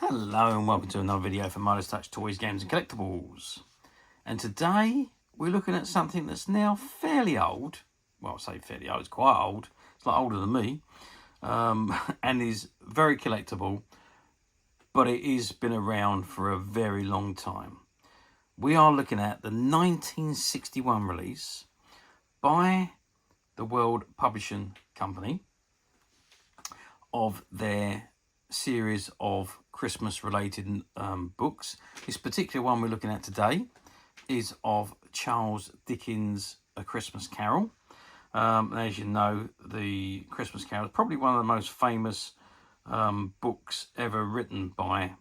Hello and welcome to another video from Midas Touch Toys, Games and Collectibles. And today we're looking at something that's now fairly old. Well, I say fairly old, it's quite old. It's like older than me. And is very collectible, but it has been around for a very long time. We are looking at the 1961 release by the World Publishing Company of their series of Christmas related books. This particular one we're looking at today is of Charles Dickens' A Christmas Carol. As you know, the Christmas Carol is probably one of the most famous books ever written by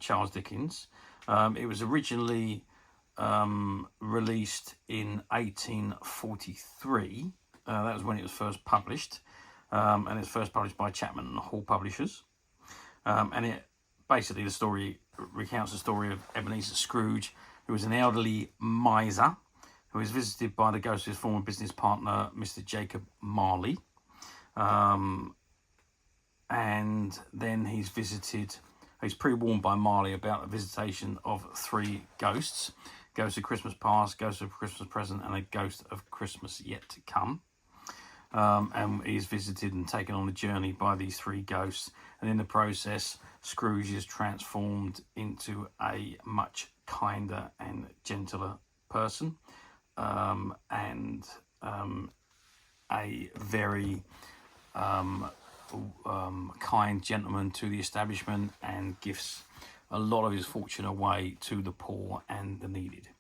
Charles Dickens. It was originally released in 1843. That was when it was first published. And it was first published by Chapman and Hall Publishers. And it basically, the story recounts the story of Ebenezer Scrooge, who was an elderly miser who is visited by the ghost of his former business partner, Mr. Jacob Marley. And then he's pre-warned by Marley about the visitation of three ghosts: ghost of Christmas past, ghost of Christmas present, and a ghost of Christmas yet to come. And he's visited and taken on a journey by these three ghosts, and in the process Scrooge is transformed into a much kinder and gentler person, and a very kind gentleman to the establishment, and gives a lot of his fortune away to the poor and the needed.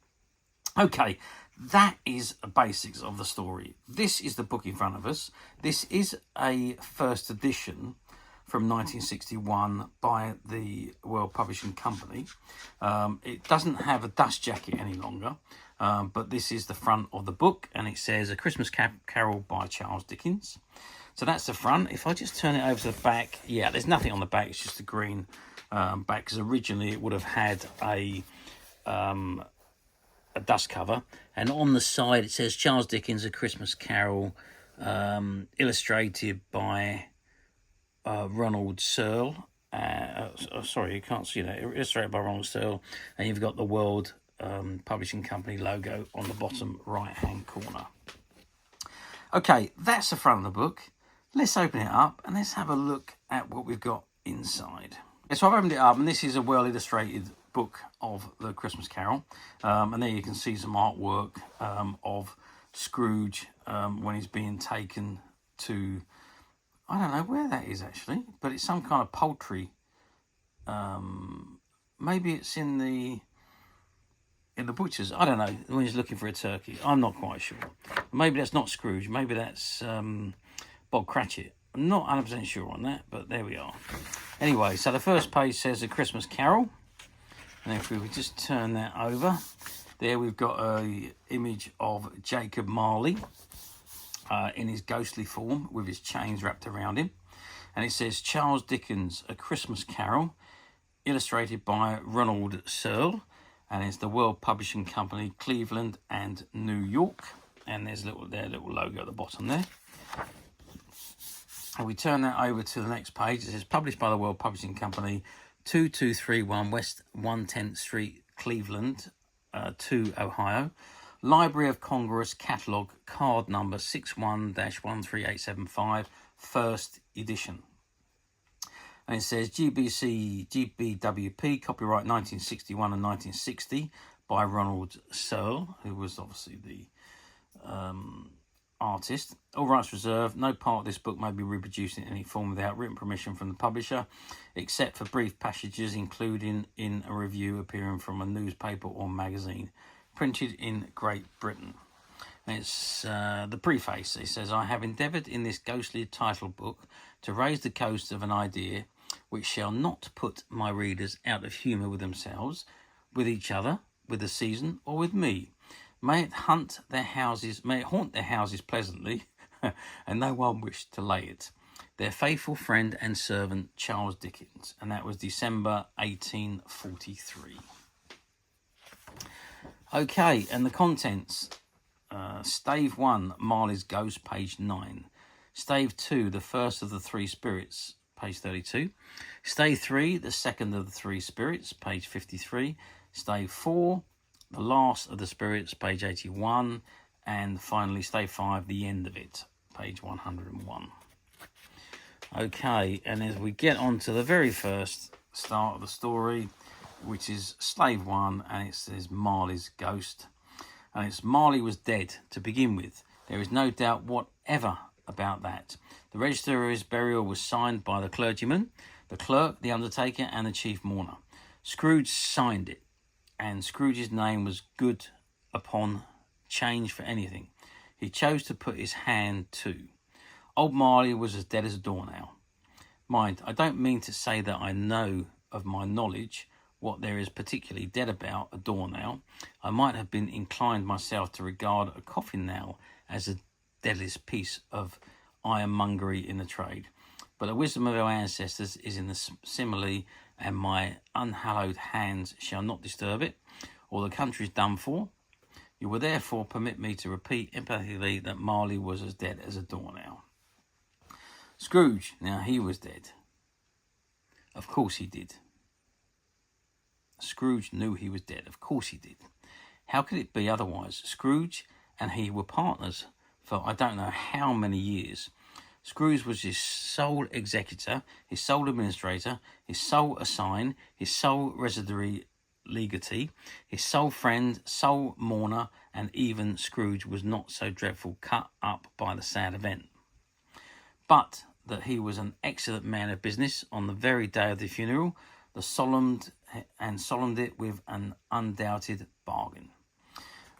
Okay, that is the basics of the story. This is the book in front of us. This is a first edition from 1961 by the World Publishing Company. It doesn't have a dust jacket any longer, but this is the front of the book, and it says A Christmas Carol by Charles Dickens. So that's the front. If I just turn it over to the back, yeah, there's nothing on the back. It's just a green back, because originally it would have had a dust cover, and on the side it says Charles Dickens' A Christmas Carol, illustrated by Ronald Searle. Sorry, you can't see that. Illustrated by Ronald Searle, and you've got the World Publishing Company logo on the bottom right hand corner. Okay, that's the front of the book. Let's open it up and let's have a look at what we've got inside. So I've opened it up, and this is a well illustrated book of the Christmas Carol, and there you can see some artwork of Scrooge when he's being taken to, I don't know where that is actually, but it's some kind of poultry. Maybe it's in the butcher's. I don't know, when he's looking for a turkey. I'm not quite sure. Maybe that's not Scrooge. Maybe that's Bob Cratchit. I'm not 100% sure on that, but there we are. Anyway, so the first page says A Christmas Carol. And if we would just turn that over, there we've got a image of Jacob Marley in his ghostly form with his chains wrapped around him. And it says Charles Dickens' A Christmas Carol, illustrated by Ronald Searle. And it's the World Publishing Company, Cleveland and New York. And there's their little logo at the bottom there. And we turn that over to the next page. It says published by the World Publishing Company, 2231 West 110th Street, Cleveland, 2, Ohio. Library of Congress Catalogue, card number 61-13875, first edition. And it says GBWP, copyright 1961 and 1960 by Ronald Searle, who was obviously the artist. All rights reserved. No part of this book may be reproduced in any form without written permission from the publisher, except for brief passages, including in a review appearing from a newspaper or magazine, printed in Great Britain. And it's the preface. It says, I have endeavoured in this ghostly title book to raise the ghost of an idea which shall not put my readers out of humour with themselves, with each other, with the season, or with me. May it haunt their houses pleasantly, and no one wish to lay it. Their faithful friend and servant, Charles Dickens. And that was December 1843. Okay, and the contents. Stave 1, Marley's Ghost, page 9. Stave 2, the first of the three spirits, page 32. Stave 3, the second of the three spirits, page 53. Stave 4, the last of the spirits, page 81. And finally, stave 5, the end of it, page 101. Okay, and as we get on to the very first start of the story, which is Slave 1, and it says Marley's Ghost. And it's Marley was dead to begin with. There is no doubt whatever about that. The register of his burial was signed by the clergyman, the clerk, the undertaker, and the chief mourner. Scrooge signed it, and Scrooge's name was good upon change for anything. He chose to put his hand to. Old Marley was as dead as a doornail. Mind, I don't mean to say that I know of my knowledge what there is particularly dead about a doornail. I might have been inclined myself to regard a coffin nail as the deadliest piece of ironmongery in the trade. But the wisdom of our ancestors is in the simile, and my unhallowed hands shall not disturb it, or the country is done for. You will therefore permit me to repeat emphatically that Marley was as dead as a doornail. Scrooge, now he was dead. Of course he did. Scrooge knew he was dead. Of course he did. How could it be otherwise? Scrooge and he were partners for I don't know how many years. Scrooge was his sole executor, his sole administrator, his sole assign, his sole residuary legatee, his sole friend, sole mourner, and even Scrooge was not so dreadful cut up by the sad event. But that he was an excellent man of business on the very day of the funeral, the solemned it with an undoubted bargain.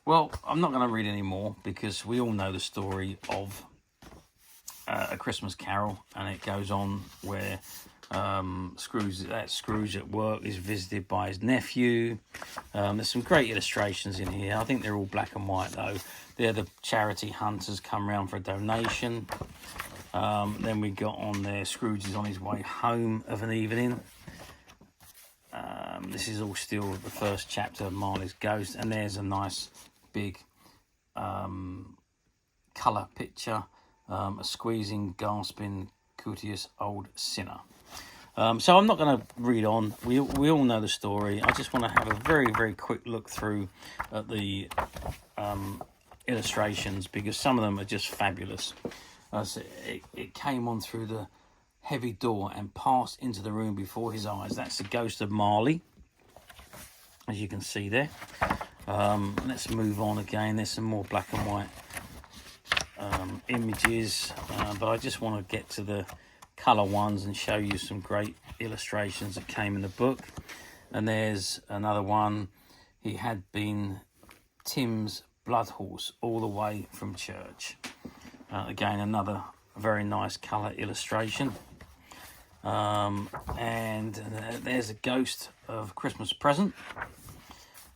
Well, I'm not going to read any more because we all know the story of A Christmas Carol, and it goes on where Scrooge at work is visited by his nephew. There's some great illustrations in here. I think they're all black and white though. They're the charity hunters come round for a donation. Then we got on there, Scrooge is on his way home of an evening. This is all still the first chapter of Marley's Ghost, and there's a nice big colour picture, a squeezing, gasping, courteous old sinner. So I'm not going to read on. We all know the story. I just want to have a very, very quick look through at the illustrations because some of them are just fabulous. So it came on through the heavy door and passed into the room before his eyes. That's the ghost of Marley, as you can see there. Let's move on again. There's some more black and white images, but I just want to get to the colour ones and show you some great illustrations that came in the book. And there's another one. He had been Tim's blood horse all the way from church. Again, another very nice colour illustration. And there's a ghost of Christmas present.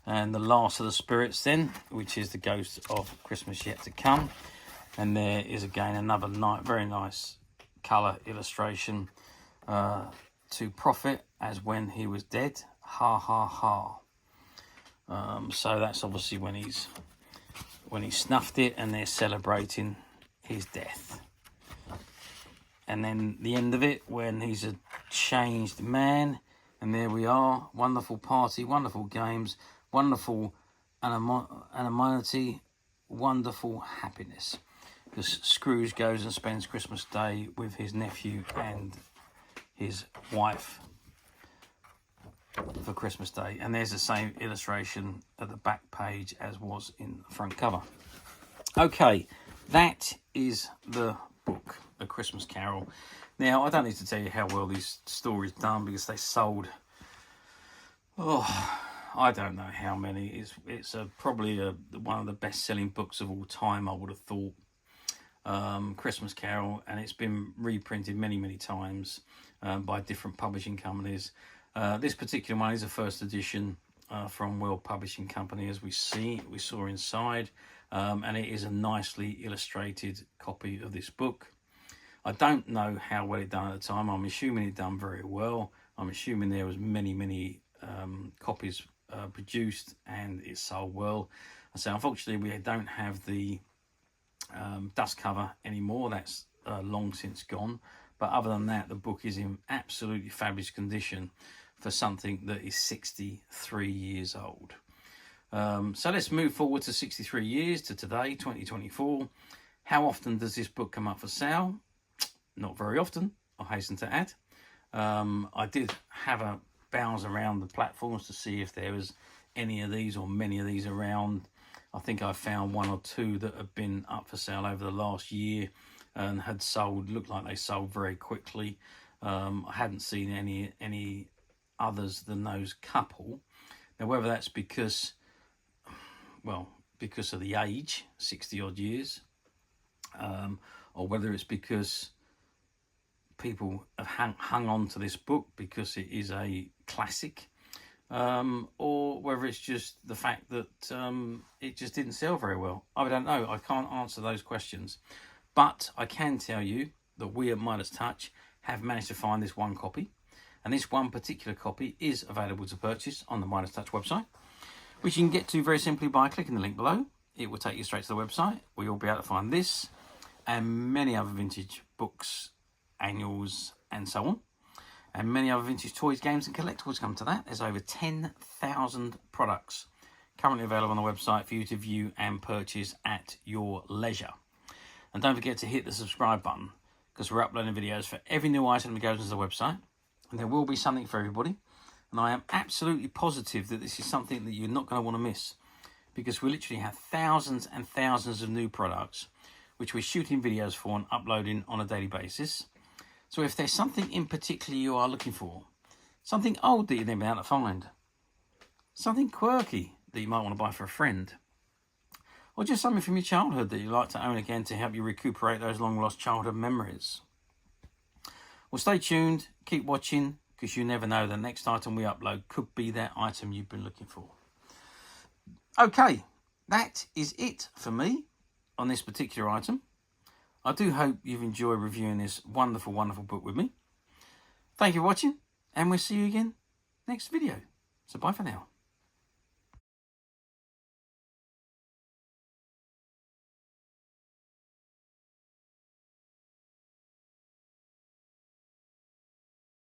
And the last of the spirits then, which is the ghost of Christmas yet to come. And there is again another very nice colour illustration to profit as when he was dead. Ha ha ha. So that's obviously when he snuffed it, and they're celebrating his death. And then the end of it when he's a changed man, and there we are, wonderful party, wonderful games, wonderful anonymity, wonderful happiness. Because Scrooge goes and spends Christmas Day with his nephew and his wife for Christmas Day. And there's the same illustration at the back page as was in the front cover. Okay, that is the book, A Christmas Carol. Now, I don't need to tell you how well these stories done because they sold, I don't know how many. It's probably one of the best-selling books of all time, I would have thought. Christmas Carol, and it's been reprinted many times by different publishing companies. This particular one is a first edition from World Publishing Company, as we saw inside, and it is a nicely illustrated copy of this book. I don't know how well it done at the time. I'm assuming it done very well. I'm assuming there was many copies produced and it sold well. So unfortunately we don't have the dust cover anymore. That's long since gone, But other than that, the book is in absolutely fabulous condition for something that is 63 years old. So let's move forward to 63 years to today, 2024. How often does this book come up for sale? Not very often, I hasten to add. I did have a browse around the platforms to see if there was any of these or many of these around. I think I found one or two that have been up for sale over the last year and had sold, looked like they sold very quickly. I hadn't seen any others than those couple. Now, whether that's because, well, because of the age, 60 odd years, or whether it's because people have hung on to this book because it is a classic, or whether it's just the fact that it just didn't sell very well. I don't know. I can't answer those questions. But I can tell you that we at Midas Touch have managed to find this one copy. And this one particular copy is available to purchase on the Midas Touch website, which you can get to very simply by clicking the link below. It will take you straight to the website where you'll be able to find this and many other vintage books, annuals, and so on. And many other vintage toys, games, and collectibles come to that. There's over 10,000 products currently available on the website for you to view and purchase at your leisure. And don't forget to hit the subscribe button, because we're uploading videos for every new item that goes into the website. And there will be something for everybody. And I am absolutely positive that this is something that you're not going to want to miss, because we literally have thousands and thousands of new products which we're shooting videos for and uploading on a daily basis. So if there's something in particular you are looking for, something old that you've never been able to find, something quirky that you might want to buy for a friend, or just something from your childhood that you'd like to own again to help you recuperate those long lost childhood memories, well, stay tuned, keep watching, because you never know, the next item we upload could be that item you've been looking for. Okay, that is it for me on this particular item. I do hope you've enjoyed reviewing this wonderful, wonderful book with me. Thank you for watching, and we'll see you again next video. So bye for now.